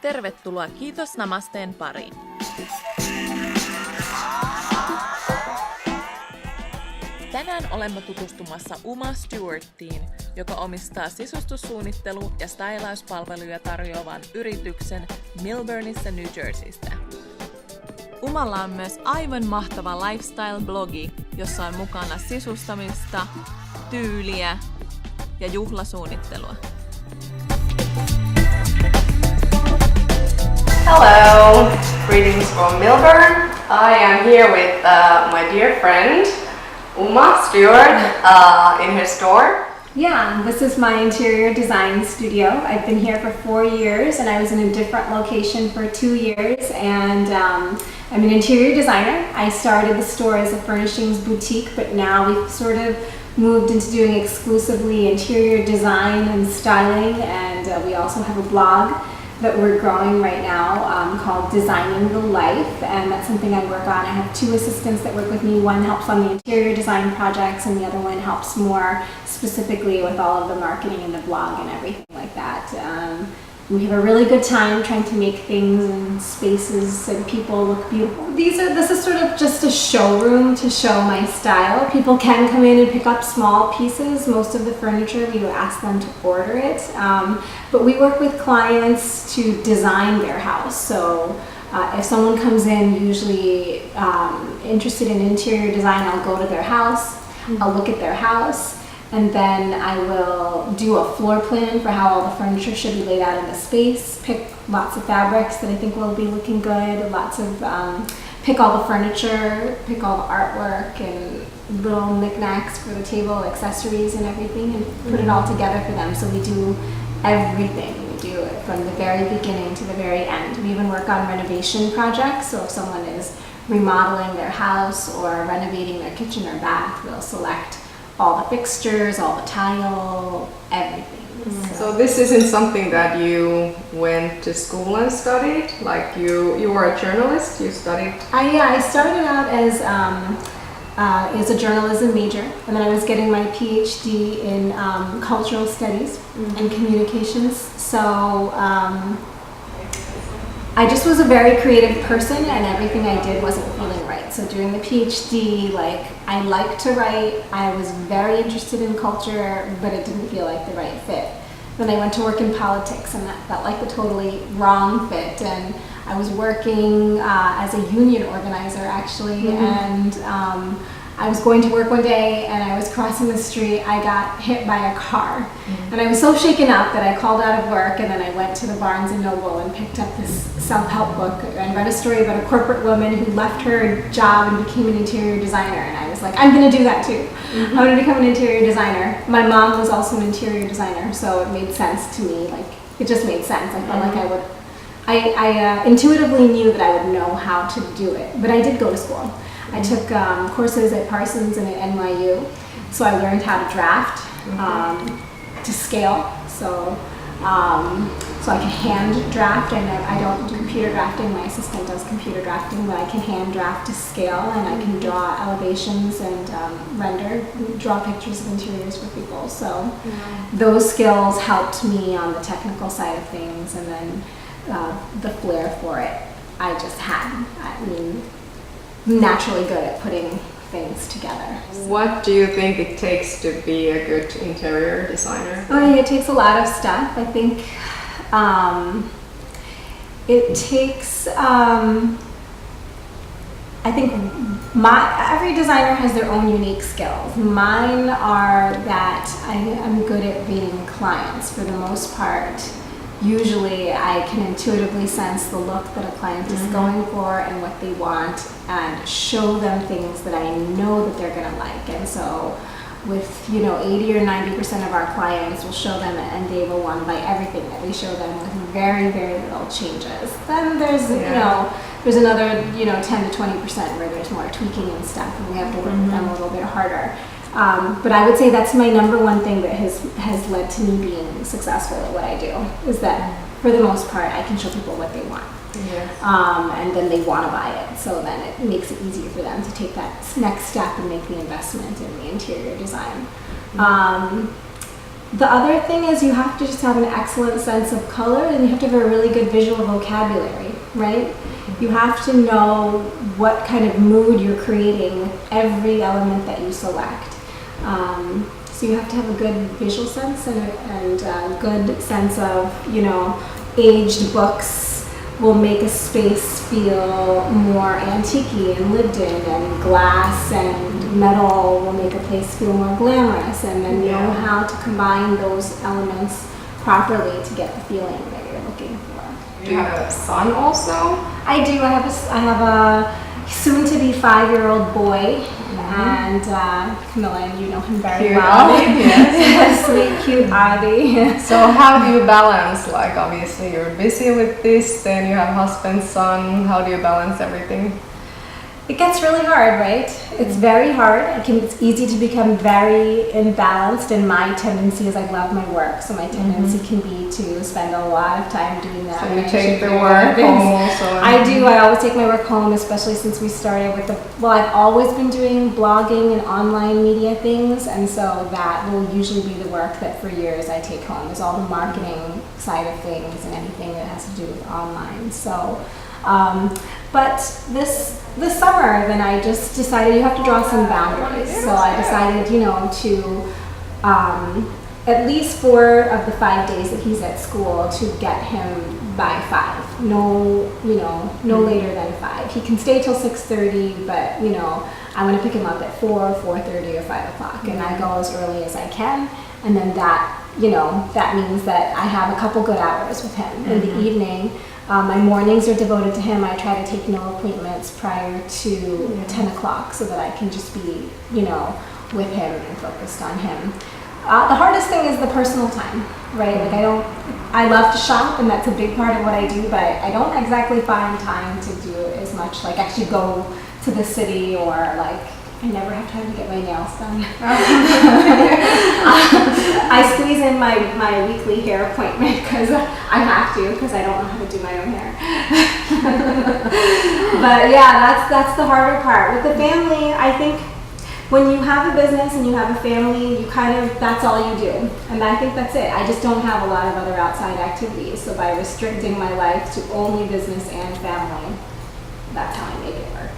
Tervetuloa Kiitos Namasteen pariin. Tänään olemme tutustumassa Uma Stewartiin, joka omistaa sisustussuunnittelu- ja stylauspalveluja tarjoavan yrityksen Millburnissa New Jerseystä. Umalla on myös aivan mahtava lifestyle-blogi, jossa on mukana sisustamista, tyyliä ja juhlasuunnittelua. Hello, greetings from Millburn. I am here with my dear friend Uma Stewart in her store. Yeah, this is my interior design studio. I've been here for 4 years and I was in a different location for 2 years, and I'm an interior designer. I started the store as a furnishings boutique, but now we've sort of moved into doing exclusively interior design and styling, and we also have a blog that we're growing right now called Designing the Life, and that's something I work on. I have 2 assistants that work with me. One helps on the interior design projects and the other one helps more specifically with all of the marketing and the blog and everything like that. We have a really good time trying to make things and spaces and people look beautiful. This is sort of just a showroom to show my style. People can come in and pick up small pieces. Most of the furniture we will ask them to order it, but we work with clients to design their house. So if someone comes in usually interested in interior design, I'll go to their house, I'll look at their house, and then I will do a floor plan for how all the furniture should be laid out in the space, pick lots of fabrics that I think will be looking good, pick all the furniture, pick all the artwork and little knickknacks for the table, accessories and everything, and put it all together for them. So we do everything. We do it from the very beginning to the very end. We even work on renovation projects, so if someone is remodeling their house or renovating their kitchen or bath, we'll select all the fixtures, all the tile, everything. So this isn't something that you went to school and studied? Like you were a journalist, you studied? I started out as a journalism major, and then I was getting my PhD in cultural studies and communications. So I just was a very creative person, and everything I did wasn't feeling right. So during the PhD, I liked to write, I was very interested in culture, but it didn't feel like the right fit. Then I went to work in politics, and that felt like the totally wrong fit. And I was working as a union organizer, actually, and I was going to work one day and I was crossing the street. I got hit by a car, and I was so shaken up that I called out of work, and then I went to the Barnes & Noble and picked up this self-help book and read a story about a corporate woman who left her job and became an interior designer, and I was like, I'm going to do that too. I'm going to become an interior designer. My mom was also an interior designer, so it made sense to me. It just made sense. I felt like I intuitively knew that I would know how to do it, but I did go to school. I took courses at Parsons and at NYU, so I learned how to draft, to scale, so I can hand draft. I don't do computer drafting, my assistant does computer drafting, but I can hand draft to scale, and I can draw elevations and draw pictures of interiors for people. So those skills helped me on the technical side of things, and then the flair for it I just had. Naturally good at putting things together. What do you think it takes to be a good interior designer? It takes a lot of stuff. I think it takes. Every designer has their own unique skills. Mine are that I'm good at reading clients for the most part. Usually I can intuitively sense the look that a client is going for and what they want, and show them things that I know that they're going to like. And so with 80 or 90% of our clients, we'll show them and they will want to buy everything that we show them with very, very little changes. Then there's there's another 10 to 20% where there's more tweaking and stuff, and we have to work with them a little bit harder. But I would say that's my number one thing that has led to me being successful at what I do, is that for the most part I can show people what they want. And then they want to buy it, so then it makes it easier for them to take that next step and make the investment in the interior design. The other thing is you have to just have an excellent sense of color, and you have to have a really good visual vocabulary, right? You have to know what kind of mood you're creating with every element that you select. So you have to have a good visual sense and a good sense of, you know, aged books will make a space feel more antique-y and lived in, and glass and metal will make a place feel more glamorous, and then know how to combine those elements properly to get the feeling that you're looking for. Do you have a son also? I do. I have a soon-to-be 5-year-old boy, and Camilla, you know him very Cute well. Audie, yes. Sweet, cute Audie. So how do you balance, like obviously you're busy with this, then you have husband, son, how do you balance everything? It gets really hard, right? It's very hard. It's easy to become very imbalanced, and my tendency is I love my work, so my tendency can be to spend a lot of time doing that. So you take the work home also? I do. I always take my work home, especially since we started with I've always been doing blogging and online media things, and so that will usually be the work that for years I take home, is all the marketing side of things and anything that has to do with online. So, but this summer, then I just decided you have to draw some boundaries. So I decided, you know, to at least 4 of the 5 days that he's at school to get him by 5. No later than 5. He can stay till 6:30, but you know, I want to pick him up at 4, 4:30, or 5 o'clock, and I go as early as I can, and then that means that I have a couple good hours with him in the evening. My mornings are devoted to him. I try to take no appointments prior to 10 o'clock so that I can just be, you know, with him and focused on him. The hardest thing is the personal time, right? Like I love to shop, and that's a big part of what I do, but I don't exactly find time to do as much, like actually go to the city, or like I never have time to get my nails done. I squeeze in my weekly hair appointment because I have to, because I don't know how to do my own hair. But yeah, that's the harder part. With the family, I think when you have a business and you have a family, that's all you do. And I think that's it. I just don't have a lot of other outside activities. So by restricting my life to only business and family, that's how I make it work.